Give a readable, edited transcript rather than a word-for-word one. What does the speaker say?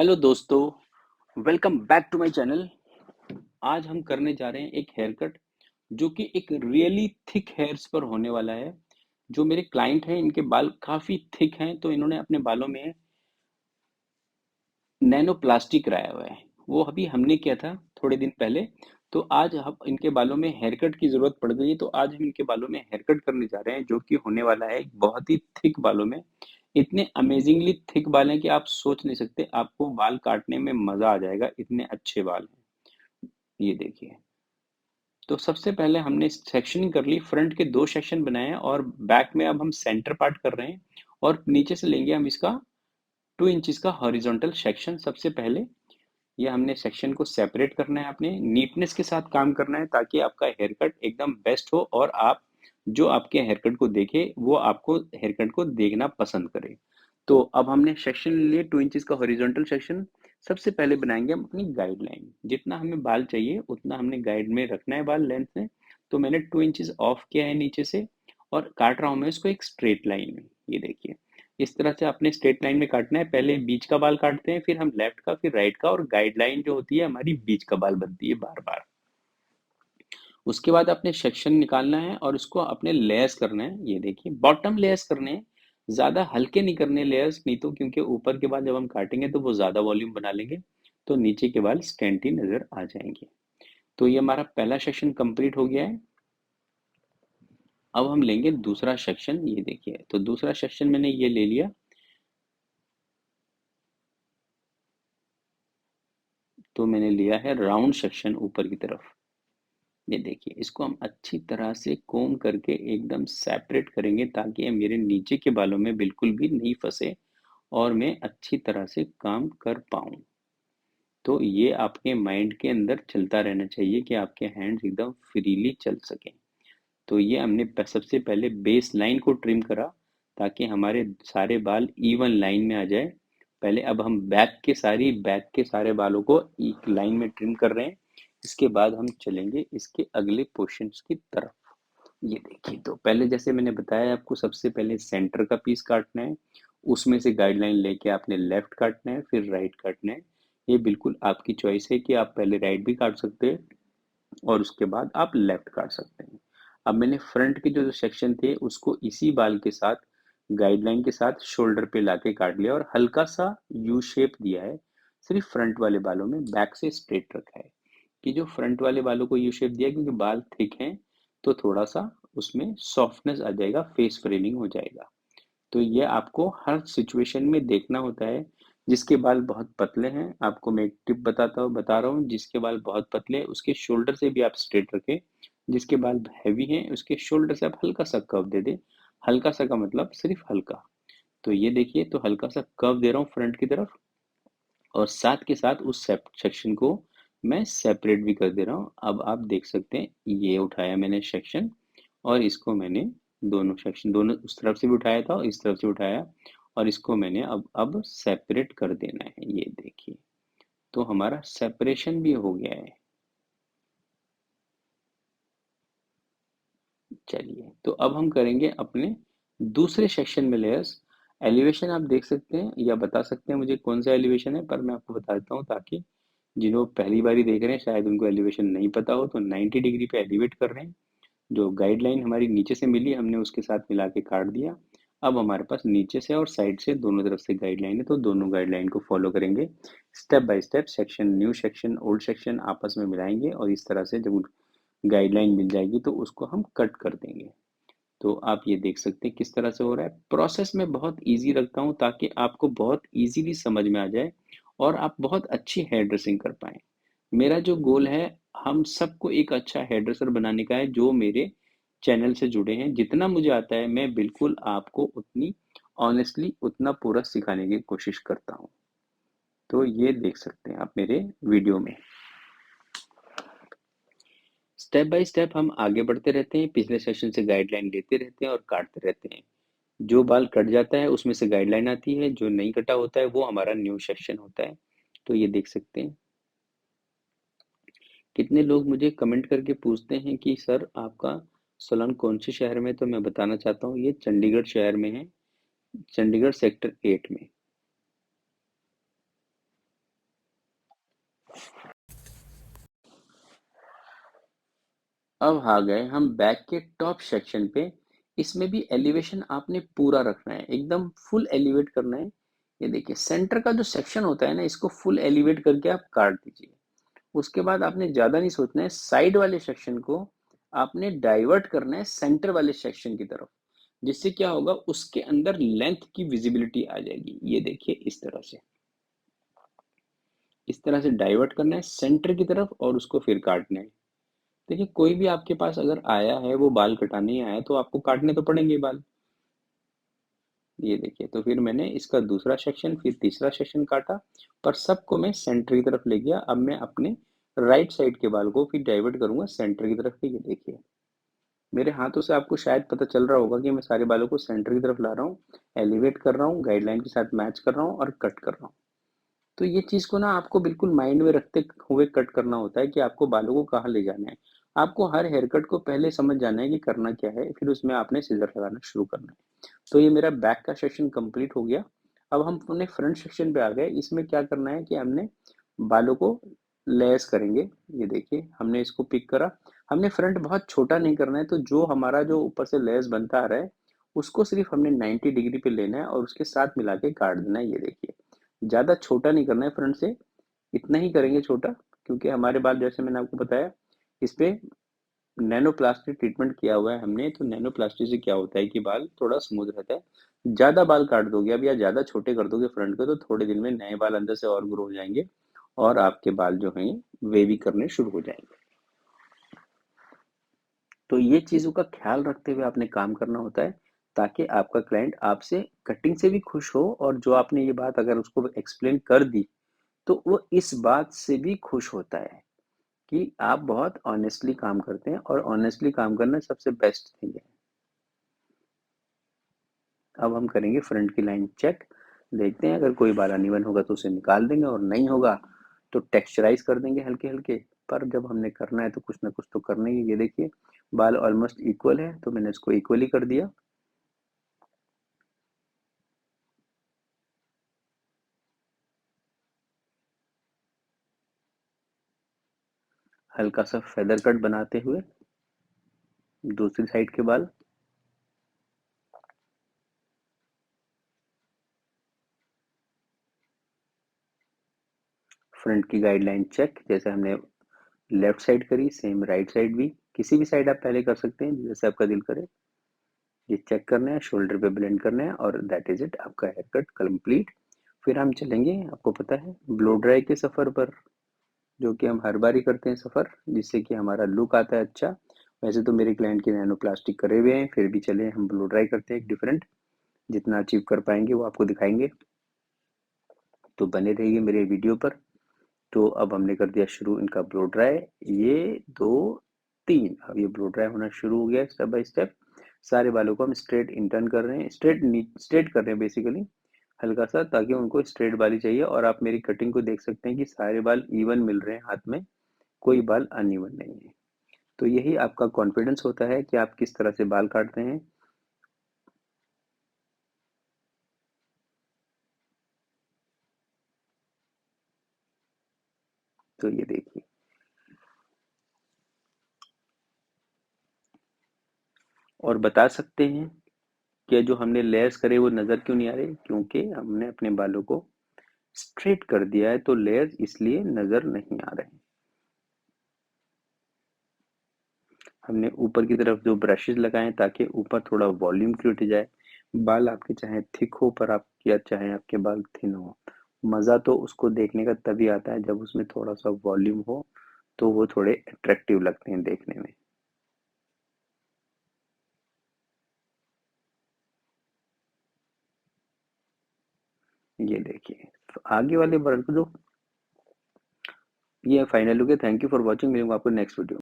Hello दोस्तों, welcome back to my channel. आज हम करने जा रहे हैं एक हेयर कट जो कि एक रियली थिक हेयर्स पर होने वाला है। जो मेरे क्लाइंट हैं इनके बाल काफ़ी थिक हैं, तो इन्होंने अपने बालों में नैनो प्लास्टिक कराया हुआ है। वो अभी हमने किया था थोड़े दिन पहले। तो आज हम इनके बालों में हेयर कट की ज़रूरत पड़ गई, तो आज हम इनके बालों में हेयर कट करने जा रहे हैं जो कि होने वाला है एक बहुत ही थिक बालों में। इतने अमेजिंगली थिक बाल हैं कि आप सोच नहीं सकते, आपको बाल काटने में मज़ा आ जाएगा, इतने अच्छे बाल हैं। ये देखिए। तो सबसे पहले हमने सेक्शनिंग कर ली, फ्रंट के 2 सेक्शन बनाए हैं और बैक में अब हम सेंटर पार्ट कर रहे हैं और नीचे से लेंगे हम इसका 2 इंचेस का हॉरिजॉन्टल सेक्शन। सबसे पहले ये हमने सेक्शन को सेपरेट करना है, अपने नीटनेस के साथ काम करना है ताकि आपका हेयर कट एकदम बेस्ट हो और आप जो आपके हेयर कट को देखे वो आपको हेयर कट को देखना पसंद करे। तो अब हमने सेक्शन ले लिए 2 इंचेस का हॉरिजॉन्टल सेक्शन। सबसे पहले बनाएंगे हम अपनी गाइडलाइन, जितना हमें बाल चाहिए उतना हमने गाइड में रखना है बाल लेंथ में। तो मैंने 2 इंचेस ऑफ किया है नीचे से और काट रहा हूँ मैं इसको एक स्ट्रेट लाइन में। ये देखिए, इस तरह से अपने स्ट्रेट लाइन में काटना है। पहले बीच का बाल काटते हैं, फिर हम लेफ्ट का, फिर राइट का, और गाइडलाइन जो होती है हमारी बीच का बाल बनती है बार बार। उसके बाद अपने सेक्शन निकालना है और उसको अपने लेयर्स करना है। ये देखिए, बॉटम लेयर्स करने हैं, ज़्यादा हल्के नहीं करने लेयर्स, नहीं तो क्योंकि ऊपर के बाल जब हम काटेंगे तो वो ज़्यादा वॉल्यूम बना लेंगे, तो नीचे के बाल स्कैंटी नज़र आ जाएंगे। तो ये हमारा पहला सेक्शन कंप्लीट हो गया है। अब हम लेंगे दूसरा सेक्शन। ये देखिए, तो दूसरा सेक्शन मैंने ये ले लिया। तो मैंने लिया है राउंड सेक्शन ऊपर की तरफ। ये देखिए, इसको हम अच्छी तरह से कोम करके एकदम सेपरेट करेंगे ताकि ये मेरे नीचे के बालों में बिल्कुल भी नहीं फंसे और मैं अच्छी तरह से काम कर पाऊँ। तो ये आपके माइंड के अंदर चलता रहना चाहिए कि आपके हैंड्स एकदम फ्रीली चल सकें। तो ये हमने सबसे पहले बेस लाइन को ट्रिम करा ताकि हमारे सारे बाल इवन लाइन में आ जाए। पहले अब हम बैक के सारे बालों को एक लाइन में ट्रिम कर रहे हैं। इसके बाद हम चलेंगे इसके अगले पोर्शंस की तरफ। ये देखिए, तो पहले जैसे मैंने बताया आपको, सबसे पहले सेंटर का पीस काटना है। उसमें से गाइडलाइन लेके आपने लेफ्ट काटना है, फिर राइट काटना है। ये बिल्कुल आपकी चॉइस है कि आप पहले राइट भी काट सकते हैं और उसके बाद आप लेफ्ट काट सकते हैं। अब मैंने फ्रंट के जो सेक्शन थे उसको इसी बाल के साथ गाइडलाइन के साथ शोल्डर पे लाके काट लिया और हल्का सा यू शेप दिया है सिर्फ फ्रंट वाले बालों में, बैक से स्ट्रेट रखा है। कि जो फ्रंट वाले बालों को यू शेप दिया क्योंकि बाल थिक हैं, तो थोड़ा सा उसमें सॉफ्टनेस आ जाएगा, फेस फ्रेमिंग हो जाएगा। तो ये आपको हर सिचुएशन में देखना होता है। जिसके बाल बहुत पतले हैं, आपको मैं एक टिप बता रहा हूँ, जिसके बाल बहुत पतले हैं उसके शोल्डर से भी आप स्ट्रेट रखें। जिसके बाल हैवी हैं उसके शोल्डर से आप हल्का सा कर्व दे दें। हल्का सा का मतलब सिर्फ हल्का। तो ये देखिए, तो हल्का सा कर्व दे रहा हूँ फ्रंट की तरफ और साथ के साथ उस सेक्शन को मैं सेपरेट भी कर दे रहा हूँ। अब आप देख सकते हैं, ये उठाया मैंने सेक्शन और इसको मैंने दोनों सेक्शन, दोनों उस तरफ से भी उठाया था और इस तरफ से उठाया और इसको मैंने अब सेपरेट कर देना है। ये देखिए, तो हमारा सेपरेशन भी हो गया है। चलिए, तो अब हम करेंगे अपने दूसरे सेक्शन में लेयर्स। एलिवेशन आप देख सकते हैं या बता सकते हैं मुझे कौन सा एलिवेशन है, पर मैं आपको बता देता हूँ ताकि जिन लोग पहली बारी देख रहे हैं शायद उनको एलिवेशन नहीं पता हो। तो 90 डिग्री पे एलिवेट कर रहे हैं। जो गाइडलाइन हमारी नीचे से मिली हमने उसके साथ मिला के काट दिया। अब हमारे पास नीचे से और साइड से दोनों तरफ से गाइडलाइन है, तो दोनों गाइडलाइन को फॉलो करेंगे। Step by step section, new section, old section आपस में मिलाएंगे और इस तरह से जब गाइडलाइन मिल जाएगी तो उसको हम कट कर देंगे। तो आप ये देख सकते हैं किस तरह से हो रहा है। प्रोसेस में बहुत इजी रखता हूँ ताकि आपको बहुत इजीली समझ में आ जाए और आप बहुत अच्छी हेयर ड्रेसिंग कर पाएँ। मेरा जो गोल है, हम सबको एक अच्छा हेयर ड्रेसर बनाने का है जो मेरे चैनल से जुड़े हैं। जितना मुझे आता है मैं बिल्कुल आपको उतनी ऑनेस्टली उतना पूरा सिखाने की कोशिश करता हूँ। तो ये देख सकते हैं आप मेरे वीडियो में। स्टेप बाय स्टेप हम आगे बढ़ते रहते हैं, पिछले सेशन से गाइडलाइन लेते रहते हैं और काटते रहते हैं। जो बाल कट जाता है उसमें से गाइडलाइन आती है, जो नहीं कटा होता है वो हमारा न्यू सेक्शन होता है। तो ये देख सकते हैं। कितने लोग मुझे कमेंट करके पूछते हैं कि सर आपका सलोन कौन से शहर में, तो मैं बताना चाहता हूँ ये चंडीगढ़ शहर में है, चंडीगढ़ सेक्टर 8 में। अब आ गए हम बैक के टॉप सेक्शन पे। इसमें भी एलिवेशन आपने पूरा रखना है, एकदम फुल एलिवेट करना है। ये देखिए सेंटर का जो सेक्शन होता है ना, इसको फुल एलिवेट करके आप काट दीजिए। उसके बाद आपने ज्यादा नहीं सोचना है, साइड वाले सेक्शन को आपने डाइवर्ट करना है सेंटर वाले सेक्शन की तरफ। जिससे क्या होगा, उसके अंदर लेंथ की विजिबिलिटी आ जाएगी। ये देखिए इस तरह से डाइवर्ट करना है सेंटर की तरफ और उसको फिर काटना है। देखिए कोई भी आपके पास अगर आया है, वो बाल कटाने ही आया है, तो आपको काटने तो पड़ेंगे बाल। ये देखिए, तो फिर मैंने इसका दूसरा सेक्शन फिर तीसरा सेक्शन काटा, पर सबको मैं सेंटर की तरफ ले गया। अब मैं अपने राइट साइड के बाल को फिर डाइवर्ट करूंगा सेंटर की तरफ। ये देखिए मेरे हाथों से आपको शायद पता चल रहा होगा कि मैं सारे बालों को सेंटर की तरफ ला रहा हूँ, एलिवेट कर रहा हूँ, गाइडलाइन के साथ मैच कर रहा हूँ और कट कर रहा हूँ। तो ये चीज़ को ना आपको बिल्कुल माइंड में रखते हुए कट करना होता है कि आपको बालों को कहाँ ले जाना है। आपको हर हेयर कट को पहले समझ जाना है कि करना क्या है, फिर उसमें आपने सीजर लगाना शुरू करना है। तो ये मेरा बैक का सेक्शन कंप्लीट हो गया। अब हम अपने फ्रंट सेक्शन पे आ गए। इसमें क्या करना है कि हमने बालों को लेस करेंगे। ये देखिए हमने इसको पिक करा। हमने फ्रंट बहुत छोटा नहीं करना है, तो जो हमारा जो ऊपर से लेस बनता आ रहा है, उसको सिर्फ हमने 90 डिग्री पे लेना है और उसके साथ मिला के काट देना है। ये देखिए ज़्यादा छोटा नहीं करना है फ्रंट से, इतना ही करेंगे छोटा, क्योंकि हमारे बाल जैसे मैंने आपको बताया इस पे नैनो प्लास्टिक ट्रीटमेंट किया हुआ है हमने। तो नैनो प्लास्टिक से क्या होता है कि बाल थोड़ा स्मूथ रहता है। ज्यादा बाल काट दोगे अब या ज्यादा छोटे कर दोगे फ्रंट के, तो थोड़े दिन में नए बाल अंदर से और ग्रो हो जाएंगे और आपके बाल जो हैं वेवी करने शुरू हो जाएंगे। तो ये चीजों का ख्याल रखते हुए आपने काम करना होता है, ताकि आपका क्लाइंट आपसे कटिंग से भी खुश हो, और जो आपने ये बात अगर उसको एक्सप्लेन कर दी, तो वो इस बात से भी खुश होता है कि आप बहुत ऑनेस्टली काम करते हैं, और ऑनेस्टली काम करना सबसे बेस्ट थिंग है। अब हम करेंगे फ्रंट की लाइन चेक। देखते हैं अगर कोई बाल अनइवन होगा तो उसे निकाल देंगे, और नहीं होगा तो टेक्सचराइज कर देंगे हल्के हल्के। पर जब हमने करना है तो कुछ ना कुछ तो करना ही है। ये देखिए बाल ऑलमोस्ट इक्वल है, तो मैंने इसको इक्वली कर दिया। हल्का सा फेदर कट बनाते हुए दूसरी साइड के बाल। फ्रंट की गाइडलाइन चेक, जैसे हमने लेफ्ट साइड करी सेम राइट साइड भी। किसी भी साइड आप पहले कर सकते हैं जैसे आपका दिल करे। ये चेक करना है, शोल्डर पे ब्लेंड करना है, और दैट इज इट, आपका हेयर कट कंप्लीट। फिर हम चलेंगे, आपको पता है, ब्लो ड्राई के सफ़र पर, जो कि हम हर बार ही करते हैं सफ़र, जिससे कि हमारा लुक आता है अच्छा। वैसे तो मेरे क्लाइंट के नैनो प्लास्टिक करे हुए हैं, फिर भी चले हम ब्लो ड्राई करते हैं एक डिफरेंट। जितना अचीव कर पाएंगे वो आपको दिखाएंगे, तो बने रहिए मेरे वीडियो पर। तो अब हमने कर दिया शुरू इनका ब्लो ड्राई। ये दो तीन, अब ये ब्लो ड्राई होना शुरू हो गया स्टेप बाय स्टेप। सारे बालों को हम स्ट्रेट इंटर्न कर रहे हैं, स्ट्रेट कर रहे हैं बेसिकली, हल्का सा, ताकि उनको स्ट्रेट बाल ही चाहिए। और आप मेरी कटिंग को देख सकते हैं कि सारे बाल इवन मिल रहे हैं हाथ में, कोई बाल अनइवन नहीं है। तो यही आपका कॉन्फिडेंस होता है कि आप किस तरह से बाल काटते हैं। तो ये देखिए, और बता सकते हैं कि जो हमने लेयर्स करे वो नज़र क्यों नहीं आ रहे, क्योंकि हमने अपने बालों को स्ट्रेट कर दिया है, तो लेयर्स इसलिए नज़र नहीं आ रहे हैं। हमने ऊपर की तरफ जो ब्रशेस लगाए हैं ताकि ऊपर थोड़ा वॉल्यूम क्रिएट हो जाए। बाल आपके चाहे थिक हो, पर आप या चाहे आपके बाल थिन हो, मज़ा तो उसको देखने का तभी आता है जब उसमें थोड़ा सा वॉल्यूम हो, तो वो थोड़े अट्रैक्टिव लगते हैं देखने में। ये देखिए, तो आगे वाले वर्ग जो, ये फाइनल हो गया। थैंक यू फॉर वॉचिंग, मिलूंगा आपको नेक्स्ट वीडियो।